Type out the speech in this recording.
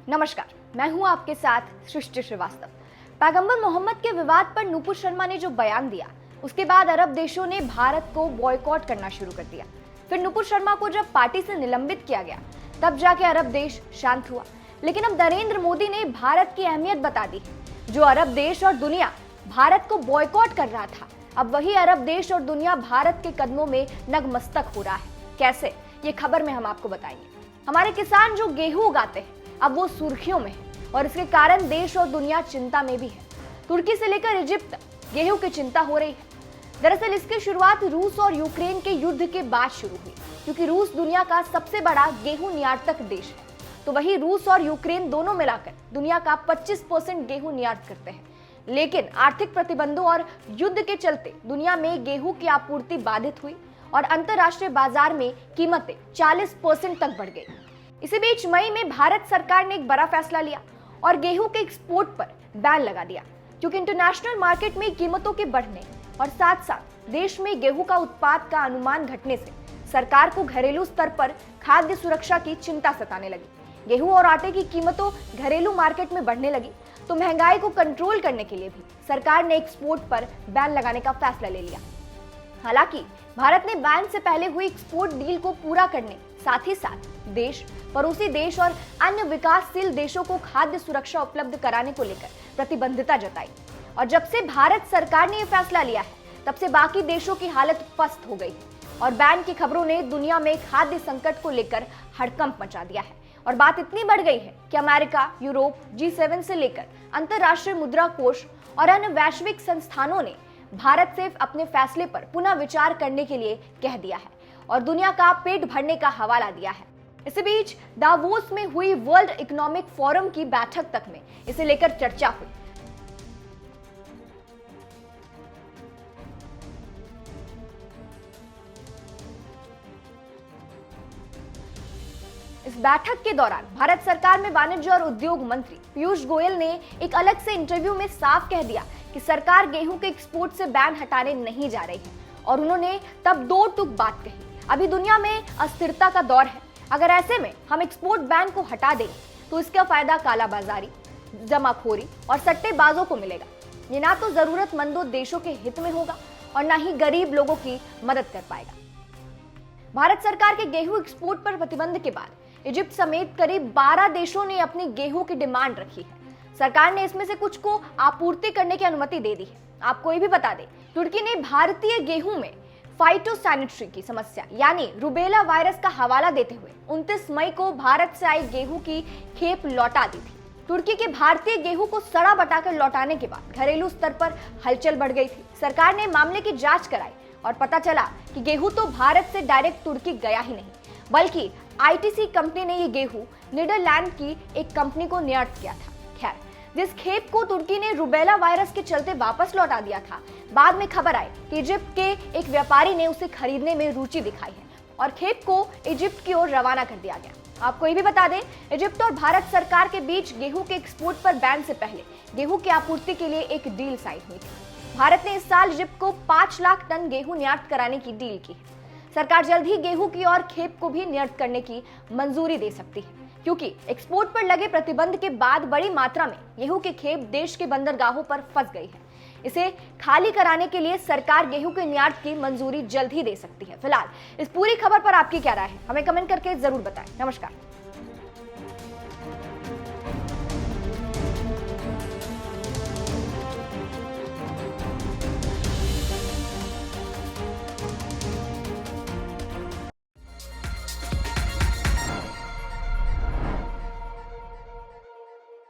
नमस्कार, मैं हूं आपके साथ सृष्टि श्रीवास्तव। पैगंबर मोहम्मद के विवाद पर नुपुर शर्मा ने जो बयान दिया, उसके बाद अरब देशों ने भारत को बॉयकॉट करना शुरू कर दिया। फिर नुपुर शर्मा को जब पार्टी से निलंबित किया गया, तब जाके अरब देश शांत हुआ। लेकिन अब नरेंद्र मोदी ने भारत की अहमियत बता दी। जो अरब देश और दुनिया भारत को बॉयकॉट कर रहा था, अब वही अरब देश और दुनिया भारत के कदमों में नतमस्तक हो रहा है। कैसे, ये खबर में हम आपको बताएंगे। हमारे किसान जो गेहूं उगाते हैं, अब वो सुर्खियों में है और इसके कारण देश और दुनिया चिंता में भी है। तुर्की से लेकर इजिप्ट तक गेहूं की चिंता हो रही है। दरअसल इसकी शुरुआत रूस और यूक्रेन के युद्ध के बाद शुरू हुई, क्योंकि रूस दुनिया का सबसे बड़ा गेहूं निर्यातक देश है। तो वही रूस और यूक्रेन दोनों मिलाकर दुनिया का 25% गेहूं निर्यात करते हैं। लेकिन आर्थिक प्रतिबंधों और युद्ध के चलते दुनिया में गेहूं की आपूर्ति बाधित हुई और अंतर्राष्ट्रीय बाजार में कीमतें 40% तक बढ़ गई। इसी बीच मई में भारत सरकार ने एक बड़ा फैसला लिया और गेहूं के एक्सपोर्ट पर बैन लगा दिया, क्योंकि इंटरनेशनल मार्केट में कीमतों के बढ़ने और साथ साथ देश में गेहूं का उत्पाद का अनुमान घटने से सरकार को घरेलू स्तर पर खाद्य सुरक्षा की चिंता सताने लगी। गेहूं और आटे की कीमतों घरेलू मार्केट में बढ़ने लगी, तो महंगाई को कंट्रोल करने के लिए भी सरकार ने एक्सपोर्ट पर बैन लगाने का फैसला ले लिया। हालांकि भारत ने बैन से पहले हुई एक्सपोर्ट डील को पूरा करने, साथ ही साथ देश, पड़ोसी देश और अन्य विकासशील देशों को खाद्य सुरक्षा उपलब्ध कराने को लेकर प्रतिबद्धता जताई। और जब से भारत सरकार ने यह फैसला लिया है, तब से बाकी देशों की हालत पस्त हो गई है और बैन की खबरों ने दुनिया में खाद्य संकट को लेकर हड़कंप मचा दिया है। और बात इतनी बढ़ गई है कि अमेरिका, यूरोप, G7 से लेकर अंतर्राष्ट्रीय मुद्रा कोष और अन्य वैश्विक संस्थानों ने भारत से अपने फैसले पर पुनः विचार करने के लिए कह दिया है और दुनिया का पेट भरने का हवाला दिया है। इसी बीच दावोस में हुई वर्ल्ड इकोनॉमिक फोरम की बैठक तक में इसे लेकर चर्चा हुई। इस बैठक के दौरान भारत सरकार में वाणिज्य और उद्योग मंत्री पीयूष गोयल ने एक अलग से इंटरव्यू में साफ कह दिया कि सरकार गेहूं के एक्सपोर्ट से बैन हटाने नहीं जा रही है। और उन्होंने तब दो टूक बात कही, अभी दुनिया में अस्थिरता का दौर है, अगर ऐसे में हम एक्सपोर्ट बैन को हटा दें तो इसका फायदा कालाबाजारी, जमाखोरी और सट्टेबाजों को मिलेगा। ये ना तो जरूरतमंदों देशों के हित में होगा और ना ही गरीब लोगों की मदद कर पाएगा। भारत सरकार के गेहूं एक्सपोर्ट पर प्रतिबंध के बाद इजिप्ट समेत करीब 12 देशों ने अपनी गेहूं की डिमांड रखी है। सरकार ने इसमें से कुछ को आपूर्ति करने की अनुमति दे दी है। आपको ये भी बता दें, तुर्की ने भारतीय गेहूं में फाइटोसैनिटरी की समस्या यानी रुबेला वायरस का हवाला देते हुए 29 मई को भारत से आई गेहूं की खेप लौटा दी थी। तुर्की के भारतीय गेहूं को सड़ा बटाकर लौटाने के बाद घरेलू स्तर पर हलचल बढ़ गई थी। सरकार ने मामले की जांच कराई और पता चला कि गेहूं तो भारत से डायरेक्ट तुर्की गया ही नहीं, बल्कि ITC कंपनी ने ये गेहूं नीदरलैंड की एक कंपनी को निर्यात किया था। खैर, जिस खेप को तुर्की ने रुबेला वायरस के चलते वापस लौटा दिया था, बाद में खबर आई कि इजिप्ट के एक व्यापारी ने उसे खरीदने में रुचि दिखाई है और खेप को इजिप्ट की ओर रवाना कर दिया गया। आपको ये भी बता दें, इजिप्ट और भारत सरकार के बीच गेहूं के एक्सपोर्ट पर बैन से पहले गेहूं की आपूर्ति के लिए एक डील साइन हुई थी। भारत ने इस साल इजिप्ट को 5 लाख टन गेहूं निर्यात कराने की डील की है। सरकार जल्द ही गेहूं की और खेप को भी निर्यात करने की मंजूरी दे सकती है, क्योंकि एक्सपोर्ट पर लगे प्रतिबंध के बाद बड़ी मात्रा में गेहूं की खेप देश के बंदरगाहों पर फंस गई है। इसे खाली कराने के लिए सरकार गेहूं के निर्यात की मंजूरी जल्द ही दे सकती है। फिलहाल इस पूरी खबर पर आपकी क्या राय है, हमें कमेंट करके जरूर बताएं। नमस्कार।